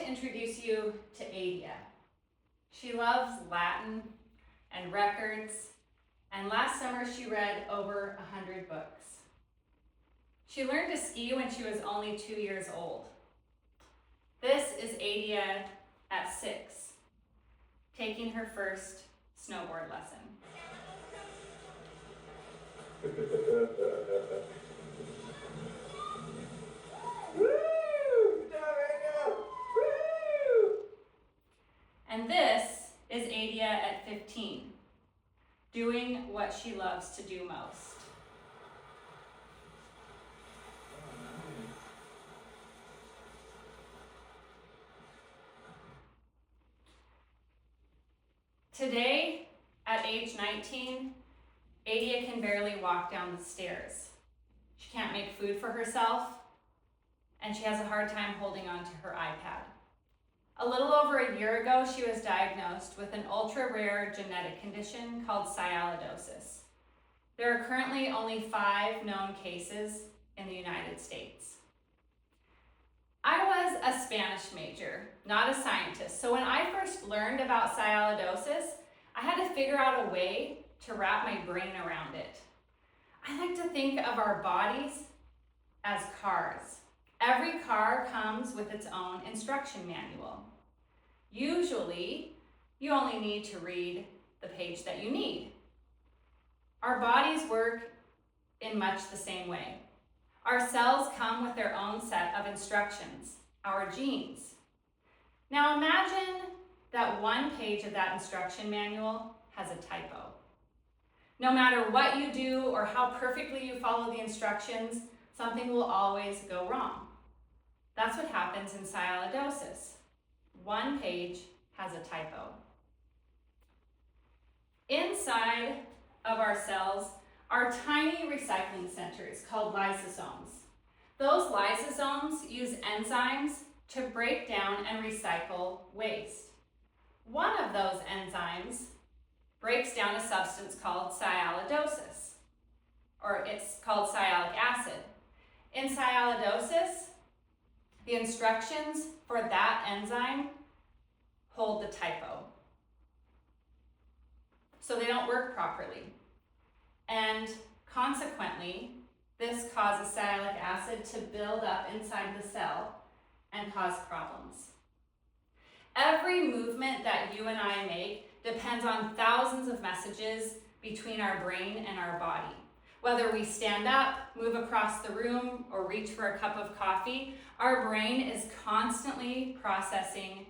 to introduce you to Adia. She loves Latin and records, and last summer she read over 100 books. She learned to ski when she was only 2 years old. This is Adia at 6, taking her first snowboard lesson. And this is Adia at 15, doing what she loves to do most. Today, at age 19, Adia can barely walk down the stairs. She can't make food for herself, and she has a hard time holding on to her iPad. A little over a year ago, she was diagnosed with an ultra-rare genetic condition called Sialidosis. There are currently only 5 known cases in the United States. I was a Spanish major, not a scientist, so when I first learned about sialidosis, I had to figure out a way to wrap my brain around it. I like to think of our bodies as cars. Every car comes with its own instruction manual. Usually, you only need to read the page that you need. Our bodies work in much the same way. Our cells come with their own set of instructions, our genes. Now imagine that one page of that instruction manual has a typo. No matter what you do or how perfectly you follow the instructions, something will always go wrong. That's what happens in sialidosis. One page has a typo. Inside of our cells are tiny recycling centers called lysosomes. Those lysosomes use enzymes to break down and recycle waste. One of those enzymes breaks down a substance called sialidosis, or it's called sialic acid. In sialidosis, the instructions for that enzyme hold the typo. So they don't work properly. And consequently, this causes sialic acid to build up inside the cell and cause problems. Every movement that you and I make depends on thousands of messages between our brain and our body. Whether we stand up, move across the room, or reach for a cup of coffee, our brain is constantly processing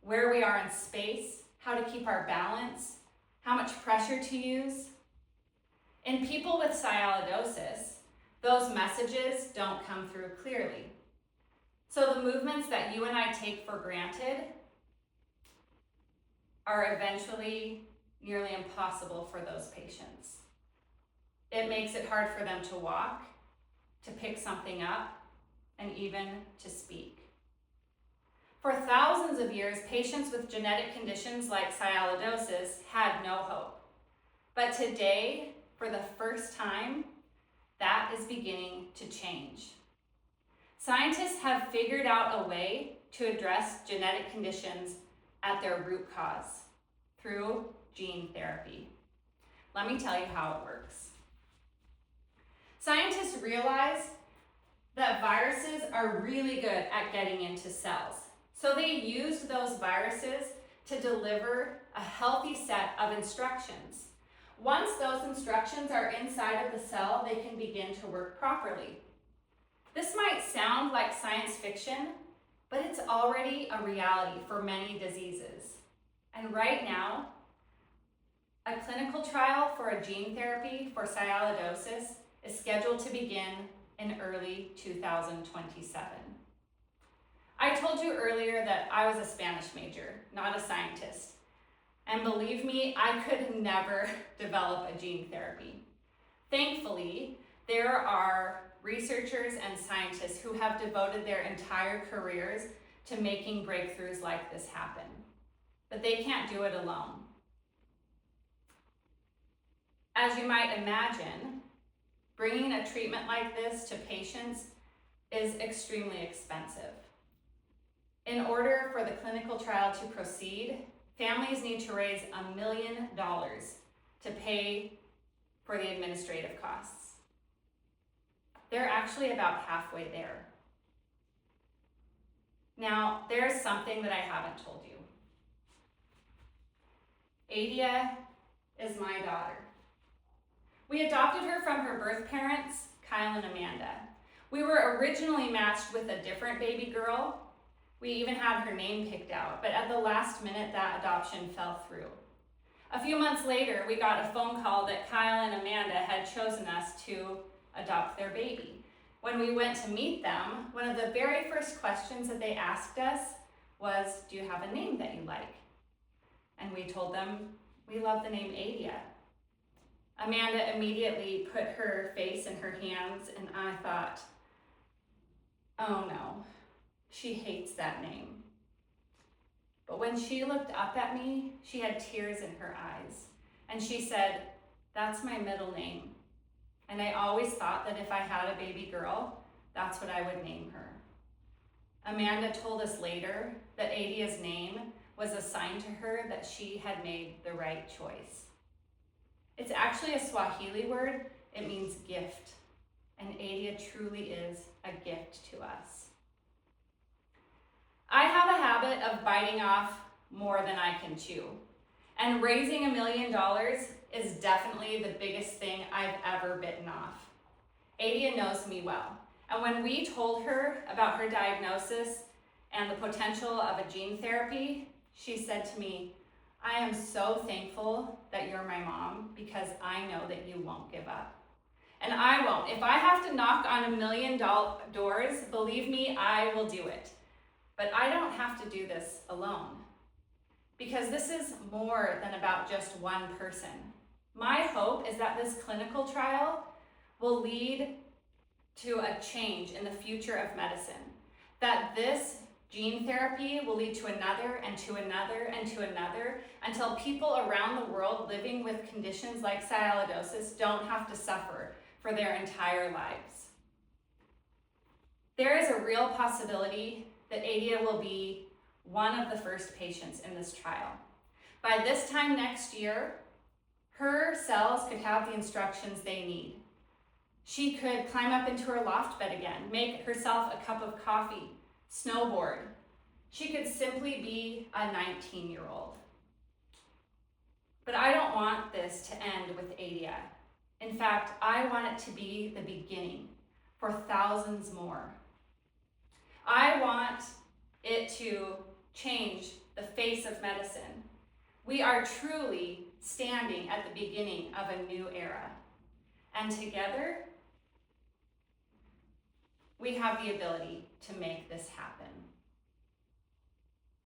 where we are in space, how to keep our balance, how much pressure to use. In people with sialidosis, those messages don't come through clearly. So the movements that you and I take for granted are eventually nearly impossible for those patients. It makes it hard for them to walk, to pick something up, and even to speak. For thousands of years, patients with genetic conditions like sialidosis had no hope. But today, for the first time, that is beginning to change. Scientists have figured out a way to address genetic conditions at their root cause through gene therapy. Let me tell you how it works. Scientists realize that viruses are really good at getting into cells. So they used those viruses to deliver a healthy set of instructions. Once those instructions are inside of the cell, they can begin to work properly. This might sound like science fiction, but it's already a reality for many diseases. And right now, a clinical trial for a gene therapy for sialidosis is scheduled to begin in early 2027. I told you earlier that I was a Spanish major, not a scientist. And believe me, I could never develop a gene therapy. Thankfully, there are researchers and scientists who have devoted their entire careers to making breakthroughs like this happen. But they can't do it alone. As you might imagine, bringing a treatment like this to patients is extremely expensive. In order for the clinical trial to proceed, families need to raise $1 million to pay for the administrative costs. They're actually about halfway there. Now, there's something that I haven't told you. Adia is my daughter. We adopted her from her birth parents, Kyle and Amanda. We were originally matched with a different baby girl. We even had her name picked out, but at the last minute, that adoption fell through. A few months later, we got a phone call that Kyle and Amanda had chosen us to adopt their baby. When we went to meet them, one of the very first questions that they asked us was, do you have a name that you like? And we told them, we love the name Adia. Amanda immediately put her face in her hands, and I thought, oh no, she hates that name. But when she looked up at me, she had tears in her eyes, and she said, that's my middle name. And I always thought that if I had a baby girl, that's what I would name her. Amanda told us later that Adia's name was a sign to her that she had made the right choice. It's actually a Swahili word. It means gift. And Adia truly is a gift to us. I have a habit of biting off more than I can chew. And raising $1 million is definitely the biggest thing I've ever bitten off. Adia knows me well. And when we told her about her diagnosis and the potential of a gene therapy, she said to me, I am so thankful that you're my mom because I know that you won't give up. And I won't. If I have to knock on $1 million doors, believe me, I will do it. But I don't have to do this alone because this is more than about just one person. My hope is that this clinical trial will lead to a change in the future of medicine, that this gene therapy will lead to another and to another and to another until people around the world living with conditions like sialidosis don't have to suffer for their entire lives. There is a real possibility that Adia will be one of the first patients in this trial. By this time next year, her cells could have the instructions they need. She could climb up into her loft bed again, make herself a cup of coffee, snowboard. She could simply be a 19-year-old. But I don't want this to end with Adia. In fact, I want it to be the beginning for thousands more. I want it to change the face of medicine. We are truly standing at the beginning of a new era. And together, we have the ability to make this happen.